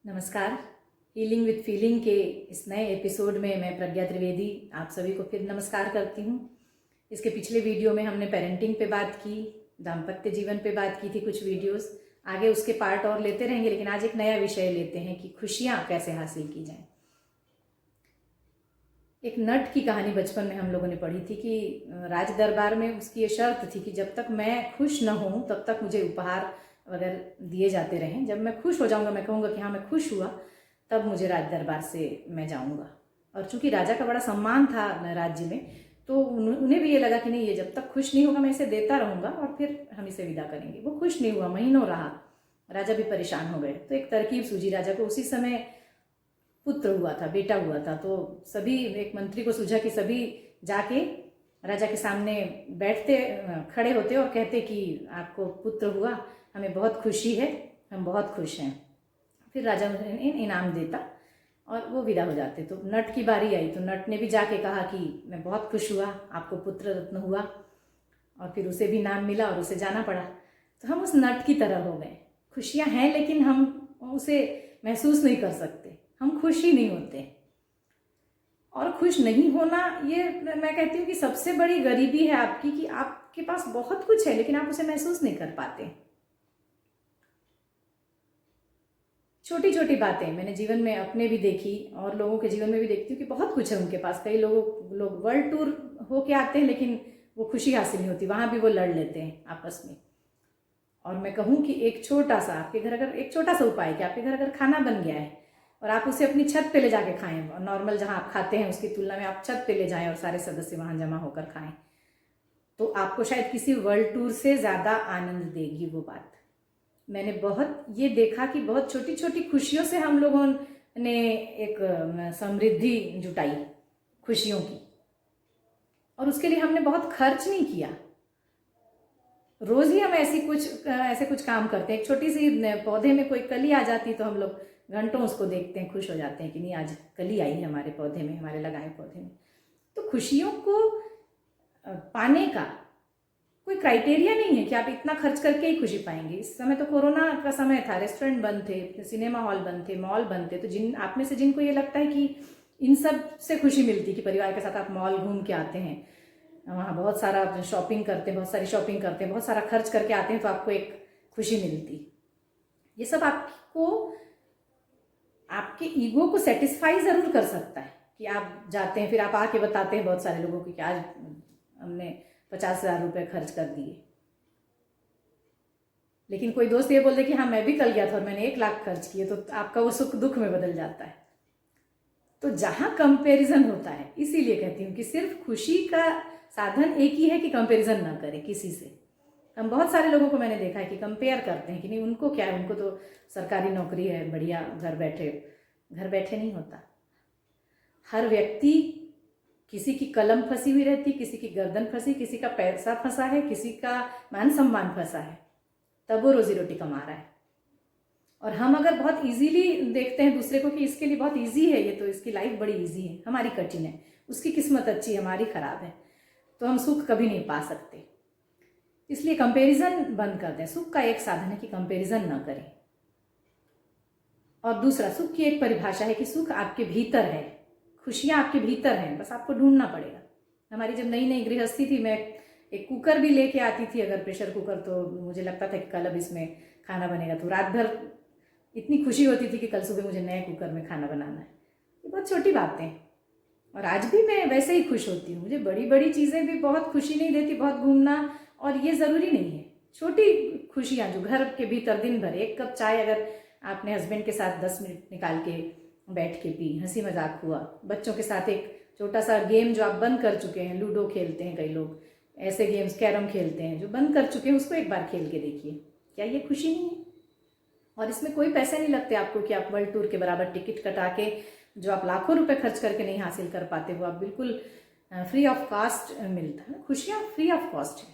नमस्कार। Healing with feeling के इस नए एपिसोड में मैं प्रज्ञा त्रिवेदी आप सभी को फिर नमस्कार करती हूँ। इसके पिछले वीडियो में हमने पेरेंटिंग पे बात की, दाम्पत्य जीवन पे बात की थी कुछ वीडियोस। आगे उसके पार्ट और लेते रहेंगे, लेकिन आज एक नया विषय लेते हैं कि खुशियाँ कैसे हासिल की जाएं। एक नट की कहानी बचपन में हम लोगों ने पढ़ी थी कि राज दरबार में उसकी ये शर्त थी कि जब तक मैं खुश न हूँ तब तक मुझे उपहार वगैरह दिए जाते रहें। जब मैं खुश हो जाऊंगा, मैं कहूँगा कि हाँ मैं खुश हुआ, तब मुझे राज दरबार से मैं जाऊँगा। और चूंकि राजा का बड़ा सम्मान था राज्य में, तो उन्हें भी ये लगा कि नहीं, ये जब तक खुश नहीं होगा मैं इसे देता रहूँगा और फिर हम इसे विदा करेंगे। वो खुश नहीं हुआ, महीनों रहा, राजा भी परेशान हो गए। तो एक तरकीब सूझी राजा को। उसी समय पुत्र हुआ था, बेटा हुआ था। तो सभी, एक मंत्री को सूझा कि सभी जाके राजा के सामने बैठते, खड़े होते और कहते कि आपको पुत्र हुआ, हमें बहुत खुशी है, हम बहुत खुश हैं। फिर राजा उन्हें इनाम देता और वो विदा हो जाते। तो नट की बारी आई, तो नट ने भी जाके कहा कि मैं बहुत खुश हुआ, आपको पुत्र रत्न हुआ, और फिर उसे भी इनाम मिला और उसे जाना पड़ा। तो हम उस नट की तरह हो गए। खुशियाँ हैं लेकिन हम उसे महसूस नहीं कर सकते, हम खुश ही नहीं होते। और खुश नहीं होना, ये मैं कहती हूँ कि सबसे बड़ी गरीबी है आपकी, कि आपके पास बहुत कुछ है लेकिन आप उसे महसूस नहीं कर पाते। छोटी छोटी बातें मैंने जीवन में अपने भी देखी और लोगों के जीवन में भी देखती हूँ कि बहुत कुछ है उनके पास। कई लोग वर्ल्ड टूर होके आते हैं लेकिन वो खुशी हासिल नहीं होती, वहां भी वो लड़ लेते हैं आपस में। और मैं कहूँ कि एक छोटा सा आपके घर, अगर एक छोटा सा उपाय कि आपके घर अगर खाना बन गया है और आप उसे अपनी छत पे ले जाके खाएं, और नॉर्मल जहां आप खाते हैं उसकी तुलना में आप छत पे ले जाएं और सारे सदस्य वहां जमा होकर खाएं, तो आपको शायद किसी वर्ल्ड टूर से ज़्यादा आनंद देगी वो बात। मैंने बहुत ये देखा कि बहुत छोटी छोटी खुशियों से हम लोगों ने एक समृद्धि जुटाई खुशियों की, और उसके लिए हमने बहुत खर्च नहीं किया। रोज ही हम ऐसे कुछ काम करते हैं। एक छोटी सी पौधे में कोई कली आ जाती तो हम लोग घंटों उसको देखते हैं, खुश हो जाते हैं कि नहीं आज कली आई है हमारे पौधे में, हमारे लगाए पौधे में। तो खुशियों को पाने का कोई क्राइटेरिया नहीं है कि आप इतना खर्च करके ही खुशी पाएंगे। इस समय तो कोरोना का समय था, रेस्टोरेंट बंद थे, सिनेमा हॉल बंद थे, मॉल बंद थे। तो जिन आप में से जिनको ये लगता है कि इन सब से खुशी मिलती, कि परिवार के साथ आप मॉल घूम के आते हैं, वहाँ बहुत सारा शॉपिंग करते हैं, बहुत सारी शॉपिंग करते हैं, बहुत सारा खर्च करके आते हैं, तो आपको एक खुशी मिलती। ये सब आपको आपके ईगो को सेटिस्फाई जरूर कर सकता है कि आप जाते हैं, फिर आप आके बताते हैं बहुत सारे लोगों को कि आज हमने 50,000 रुपये खर्च कर दिए। लेकिन कोई दोस्त ये बोल दे कि हाँ मैं भी कल गया था और मैंने 1 लाख खर्च किए, तो आपका वो सुख दुख में बदल जाता है। तो जहां कंपैरिजन होता है, इसीलिए कहती हूँ कि सिर्फ खुशी का साधन एक ही है कि कंपैरिजन ना करें किसी से। हम बहुत सारे लोगों को मैंने देखा है कि कंपेयर करते हैं कि नहीं उनको क्या है, उनको तो सरकारी नौकरी है, बढ़िया, घर बैठे नहीं होता। हर व्यक्ति, किसी की कलम फंसी हुई रहती, किसी की गर्दन फंसी, किसी का पैसा फंसा है, किसी का मान सम्मान फंसा है, तब वो रोजी रोटी कमा रहा है। और हम अगर बहुत इजीली देखते हैं दूसरे को कि इसके लिए बहुत इजी है, ये तो इसकी लाइफ बड़ी इजी है, हमारी कठिन है, उसकी किस्मत अच्छी, हमारी खराब है, तो हम सुख कभी नहीं पा सकते। इसलिए कंपैरिजन बंद कर दें। सुख का एक साधन है कि कंपैरिजन ना करें। और दूसरा, सुख की एक परिभाषा है कि सुख आपके भीतर है, खुशियां आपके भीतर हैं, बस आपको ढूंढना पड़ेगा। हमारी जब नई नई गृहस्थी थी, मैं एक कुकर भी लेके आती थी, अगर प्रेशर कुकर, तो मुझे लगता था कि कल अब इसमें खाना बनेगा, तो रात भर इतनी खुशी होती थी कि कल सुबह मुझे नए कुकर में खाना बनाना है। ये बहुत छोटी बातें। और आज भी मैं वैसे ही खुश होती हूँ। मुझे बड़ी बड़ी चीज़ें भी बहुत खुशी नहीं देती, बहुत घूमना, और ये ज़रूरी नहीं है। छोटी खुशियाँ जो घर के भीतर दिन भर, 1 कप चाय अगर आपने हस्बैंड के साथ 10 मिनट निकाल के बैठ के पी, हंसी मजाक हुआ, बच्चों के साथ एक छोटा सा गेम जो आप बंद कर चुके हैं, लूडो खेलते हैं कई लोग, ऐसे गेम्स, कैरम खेलते हैं जो बंद कर चुके हैं, उसको एक बार खेल के देखिए, क्या ये खुशी नहीं है? और इसमें कोई पैसे नहीं लगते आपको कि आप वर्ल्ड टूर के बराबर टिकट कटा के, जो आप लाखों रुपए खर्च करके नहीं हासिल कर पाते, वो आप बिल्कुल फ्री ऑफ कॉस्ट मिलता है। खुशियां फ्री ऑफ कॉस्ट है।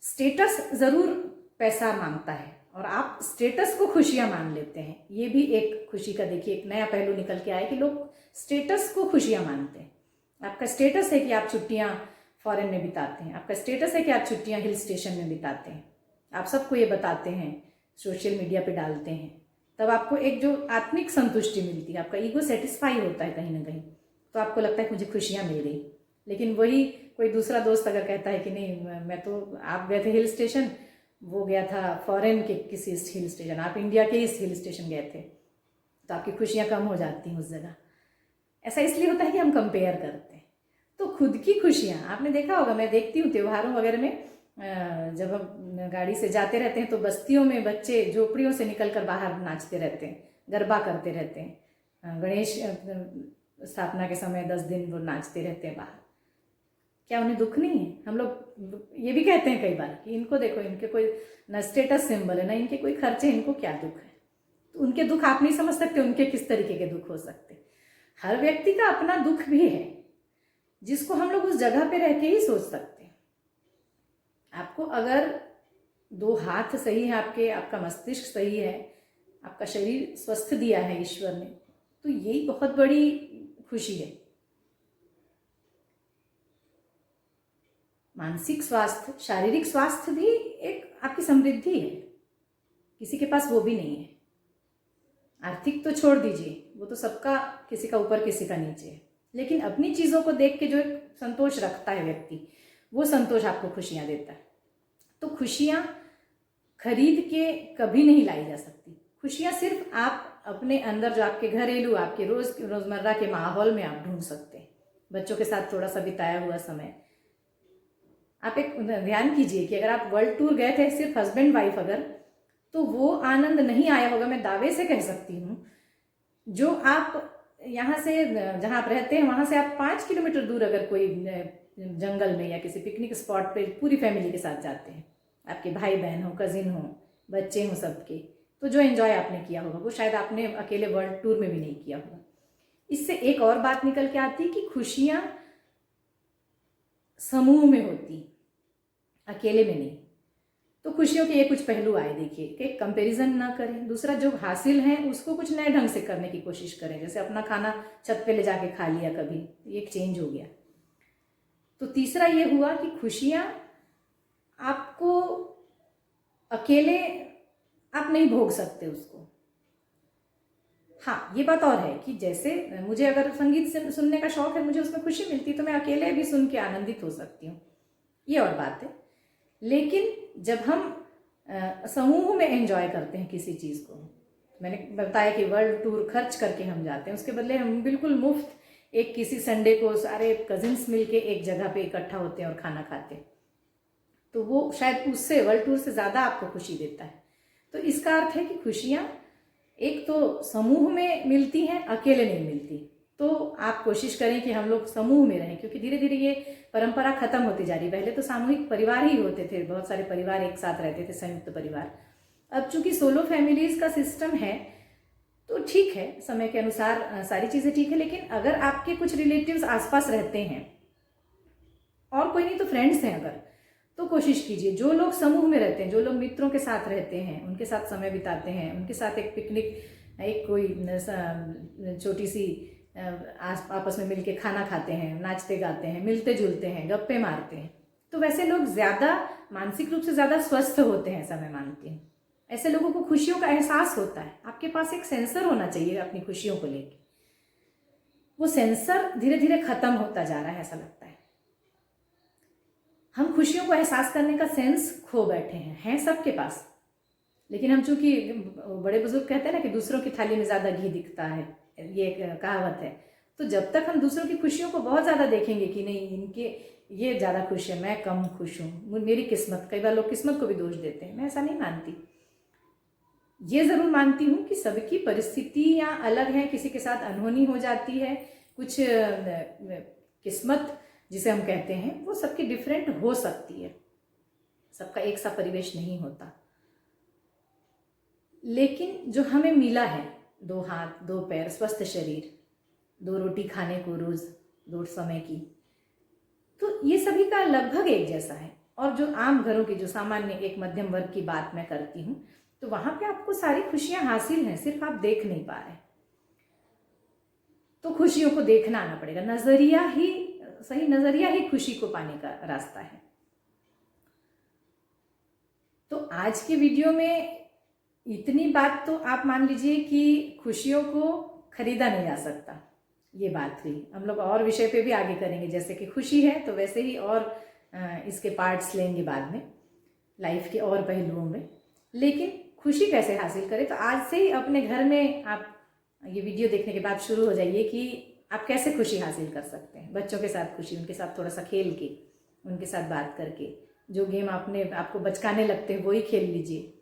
स्टेटस जरूर पैसा मांगता है और आप स्टेटस को खुशियां मान लेते हैं। ये भी एक खुशी का, देखिए, एक नया पहलू निकल के आया कि लोग स्टेटस को खुशियां मानते हैं। आपका स्टेटस है कि आप छुट्टियां फॉरेन में बिताते हैं, आपका स्टेटस है कि आप छुट्टियां हिल स्टेशन में बिताते हैं, आप सबको ये बताते हैं, सोशल मीडिया पे डालते हैं, तब आपको एक जो आत्मिक संतुष्टि मिलती है, आपका ईगो सेटिस्फाई होता है कहीं ना कहीं, तो आपको लगता है कि मुझे खुशियाँ मिल गई। लेकिन वही कोई दूसरा दोस्त अगर कहता है कि नहीं, मैं तो, आप गए थे हिल स्टेशन, वो गया था फॉरेन के किसी हिल स्टेशन, आप इंडिया के इस हिल स्टेशन गए थे, तो आपकी खुशियाँ कम हो जाती हैं उस जगह। ऐसा इसलिए होता है कि हम कंपेयर करते हैं। तो खुद की खुशियाँ, आपने देखा होगा, मैं देखती हूँ त्योहारों वगैरह में, जब हम गाड़ी से जाते रहते हैं तो बस्तियों में बच्चे झोपड़ियों से निकलकर बाहर नाचते रहते हैं, गरबा करते रहते हैं। गणेश स्थापना के समय 10 दिन वो नाचते रहते हैं बाहर। क्या उन्हें दुख नहीं है? हम लोग ये भी कहते हैं कई बार कि इनको देखो, इनके कोई न स्टेटस सिंबल है, ना इनके कोई खर्चे, इनको क्या दुख है। तो उनके दुख आप नहीं समझ सकते, उनके किस तरीके के दुख हो सकते। हर व्यक्ति का अपना दुख भी है, जिसको हम लोग उस जगह पे रह के ही सोच सकते हैं। आपको अगर 2 हाथ सही है आपके, आपका मस्तिष्क सही है, आपका शरीर स्वस्थ दिया है ईश्वर ने, तो यही बहुत बड़ी खुशी है। मानसिक स्वास्थ्य, शारीरिक स्वास्थ्य भी एक आपकी समृद्धि है, किसी के पास वो भी नहीं है। आर्थिक तो छोड़ दीजिए, वो तो सबका, किसी का ऊपर किसी का नीचे है, लेकिन अपनी चीज़ों को देख के जो एक संतोष रखता है व्यक्ति, वो संतोष आपको खुशियाँ देता है। तो खुशियाँ खरीद के कभी नहीं लाई जा सकती। खुशियाँ सिर्फ आप अपने अंदर, जो आपके घरेलू, आपके रोज़मर्रा के माहौल में आप ढूंढ सकते हैं। बच्चों के साथ थोड़ा सा बिताया हुआ समय, आप एक ध्यान कीजिए कि अगर आप वर्ल्ड टूर गए थे सिर्फ हस्बैंड वाइफ अगर, तो वो आनंद नहीं आया होगा, मैं दावे से कह सकती हूँ। जो आप यहाँ से, जहाँ आप रहते हैं वहाँ से आप 5 किलोमीटर दूर अगर कोई जंगल में या किसी पिकनिक स्पॉट पे पूरी फैमिली के साथ जाते हैं, आपके भाई बहन हो, कजिन हो, बच्चे हो, सबके, तो जो एंजॉय आपने किया होगा वो शायद आपने अकेले वर्ल्ड टूर में भी नहीं किया होगा। इससे एक और बात निकल के आती है कि खुशियाँ समूह में होती, अकेले में नहीं। तो खुशियों के ये कुछ पहलू आए, देखिए कि कंपैरिजन ना करें, दूसरा जो हासिल है उसको कुछ नए ढंग से करने की कोशिश करें। जैसे अपना खाना छत पे ले जाके खा लिया कभी, ये एक चेंज हो गया। तो तीसरा ये हुआ कि खुशियाँ आपको अकेले आप नहीं भोग सकते उसको। हाँ, ये बात और है कि जैसे मुझे अगर संगीत सुनने का शौक है, मुझे उसमें खुशी मिलती है, तो मैं अकेले भी सुन के आनंदित हो सकती हूँ, ये और बात है। लेकिन जब हम समूह में एंजॉय करते हैं किसी चीज़ को, मैंने बताया कि वर्ल्ड टूर खर्च करके हम जाते हैं, उसके बदले हम बिल्कुल मुफ्त एक किसी संडे को सारे कजिन्स मिलके एक जगह पे इकट्ठा होते हैं और खाना खाते हैं, तो वो शायद उससे, वर्ल्ड टूर से ज़्यादा आपको खुशी देता है। तो इसका अर्थ है कि खुशियाँ एक तो समूह में मिलती हैं, अकेले नहीं मिलती। तो आप कोशिश करें कि हम लोग समूह में रहें, क्योंकि धीरे धीरे ये परंपरा खत्म होती जा रही है। पहले तो सामूहिक परिवार ही होते थे, बहुत सारे परिवार एक साथ रहते थे, संयुक्त परिवार। अब चूंकि सोलो फैमिलीज का सिस्टम है, तो ठीक है, समय के अनुसार सारी चीज़ें ठीक है, लेकिन अगर आपके कुछ रिलेटिव्स आसपास रहते हैं और कोई नहीं तो फ्रेंड्स हैं अगर, तो कोशिश कीजिए, जो लोग समूह में रहते हैं, जो लोग मित्रों के साथ रहते हैं, उनके साथ समय बिताते हैं, उनके साथ एक पिकनिक, एक कोई छोटी सी आपस में मिलके खाना खाते हैं, नाचते गाते हैं, मिलते जुलते हैं, गप्पे मारते हैं, तो वैसे लोग ज़्यादा मानसिक रूप से ज़्यादा स्वस्थ होते हैं, ऐसा मैं मानती हूँ। ऐसे लोगों को खुशियों का एहसास होता है। आपके पास एक सेंसर होना चाहिए अपनी खुशियों को लेकर। वो सेंसर धीरे धीरे खत्म होता जा रहा है, ऐसा लगता है। हम खुशियों को एहसास करने का सेंस खो बैठे हैं सबके पास, लेकिन हम चूंकि बड़े बुजुर्ग कहते हैं ना कि दूसरों की थाली में ज़्यादा घी दिखता है, ये एक कहावत है। तो जब तक हम दूसरों की खुशियों को बहुत ज़्यादा देखेंगे कि नहीं, इनके ये ज़्यादा खुश है, मैं कम खुश हूँ, मेरी किस्मत, कई बार लोग किस्मत को भी दोष देते हैं, मैं ऐसा नहीं मानती। ये ज़रूर मानती हूँ कि सबकी परिस्थितियाँ अलग हैं, किसी के साथ अनहोनी हो जाती है, कुछ किस्मत जिसे हम कहते हैं वो सबकी डिफरेंट हो सकती है, सबका एक सा परिवेश नहीं होता। लेकिन जो हमें मिला है, 2 हाथ 2 पैर, स्वस्थ शरीर, 2 रोटी खाने को रोज 2 समय की, तो ये सभी का लगभग एक जैसा है। और जो आम घरों की, जो सामान्य एक मध्यम वर्ग की बात मैं करती हूँ, तो वहां पे आपको सारी खुशियां हासिल हैं, सिर्फ आप देख नहीं पा रहे। तो खुशियों को देखना आना पड़ेगा, नजरिया ही सही, नजरिया ही खुशी को पाने का रास्ता है। तो आज के वीडियो में इतनी बात तो आप मान लीजिए कि खुशियों को खरीदा नहीं जा सकता, ये बात हुई। हम लोग और विषय पे भी आगे करेंगे, जैसे कि खुशी है तो वैसे ही और इसके पार्ट्स लेंगे बाद में, लाइफ के और पहलुओं में। लेकिन खुशी कैसे हासिल करें, तो आज से ही अपने घर में आप ये वीडियो देखने के बाद शुरू हो जाइए कि आप कैसे खुशी हासिल कर सकते हैं। बच्चों के साथ खुशी, उनके साथ थोड़ा सा खेल के, उनके साथ बात करके, जो गेम आपको बचकाने लगते हैं वही खेल लीजिए।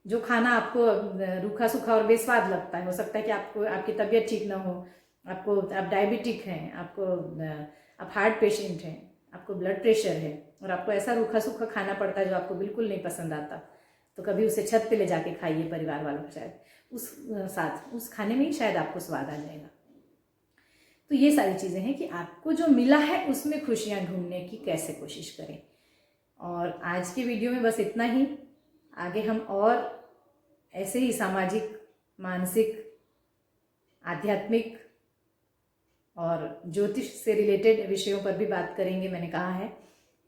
जो खाना आपको रूखा सूखा और बेस्वाद लगता है, हो सकता है कि आपकी तबीयत ठीक ना हो, आप डायबिटिक हैं, आप हार्ट पेशेंट हैं, आपको ब्लड प्रेशर है और आपको ऐसा रूखा सूखा खाना पड़ता है जो आपको बिल्कुल नहीं पसंद आता, तो कभी उसे छत पे ले जाके खाइए परिवार वालों के साथ, उस खाने में ही शायद आपको स्वाद आ जाएगा। तो ये सारी चीज़ें हैं कि आपको जो मिला है उसमें खुशियाँ ढूंढने की कैसे कोशिश करें। और आज के वीडियो में बस इतना ही। आगे हम और ऐसे ही सामाजिक, मानसिक, आध्यात्मिक और ज्योतिष से रिलेटेड विषयों पर भी बात करेंगे, मैंने कहा है।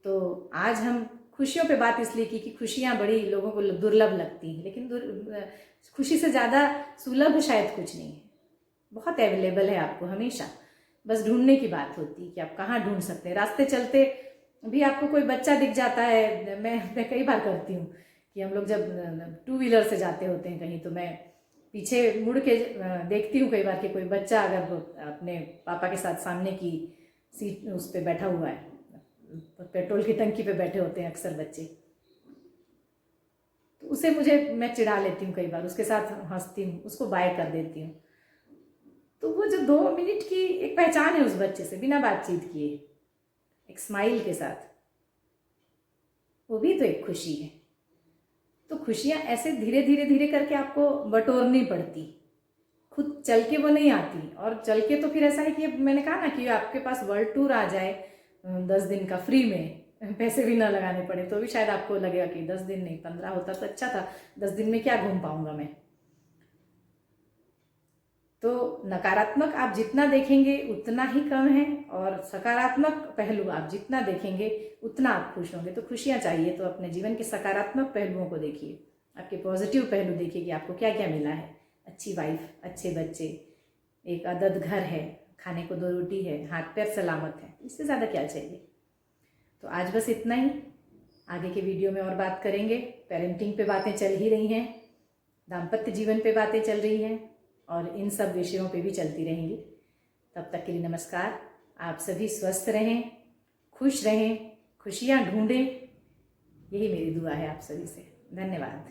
तो आज हम खुशियों पे बात इसलिए की कि खुशियाँ बड़ी लोगों को दुर्लभ लगती हैं, लेकिन खुशी से ज़्यादा सुलभ शायद कुछ नहीं है, बहुत अवेलेबल है आपको हमेशा। बस ढूंढने की बात होती है कि आप कहाँ ढूंढ सकते हैं। रास्ते चलते भी आपको कोई बच्चा दिख जाता है, मैं कई बार करती हूँ कि हम लोग जब 2 व्हीलर से जाते होते हैं कहीं, तो मैं पीछे मुड़ के देखती हूँ कई बार कि कोई बच्चा अगर अपने पापा के साथ सामने की सीट उस पर बैठा हुआ है, पेट्रोल की टंकी पे बैठे होते हैं अक्सर बच्चे, तो उसे मैं चिढ़ा लेती हूँ कई बार, उसके साथ हंसती हूँ, उसको बाय कर देती हूँ। तो वो जो 2 मिनट की एक पहचान है उस बच्चे से बिना बातचीत किए, एक स्माइल के साथ, वो भी तो एक खुशी है। तो खुशियाँ ऐसे धीरे धीरे धीरे करके आपको बटोरनी पड़ती, खुद चल के वो नहीं आती। और चल के तो फिर ऐसा है कि मैंने कहा ना कि आपके पास वर्ल्ड टूर आ जाए 10 दिन का फ्री में, पैसे भी ना लगाने पड़े, तो भी शायद आपको लगेगा कि 10 दिन नहीं 15 होता तो अच्छा था, 10 दिन में क्या घूम पाऊंगा मैं। तो नकारात्मक आप जितना देखेंगे उतना ही कम है, और सकारात्मक पहलू आप जितना देखेंगे उतना आप खुश होंगे। तो खुशियाँ चाहिए तो अपने जीवन के सकारात्मक पहलुओं को देखिए, आपके पॉजिटिव पहलू देखिए कि आपको क्या क्या मिला है। अच्छी वाइफ, अच्छे बच्चे, एक आदत घर है, खाने को 2 रोटी है, हाथ पैर सलामत है, इससे ज़्यादा क्या चाहिए। तो आज बस इतना ही। आगे के वीडियो में और बात करेंगे। पेरेंटिंग पे बातें चल ही रही हैं, दाम्पत्य जीवन पे बातें चल रही हैं, और इन सब विषयों पे भी चलती रहेंगी। तब तक के लिए नमस्कार। आप सभी स्वस्थ रहें, खुश रहें, खुशियाँ ढूंढें, यही मेरी दुआ है आप सभी से। धन्यवाद।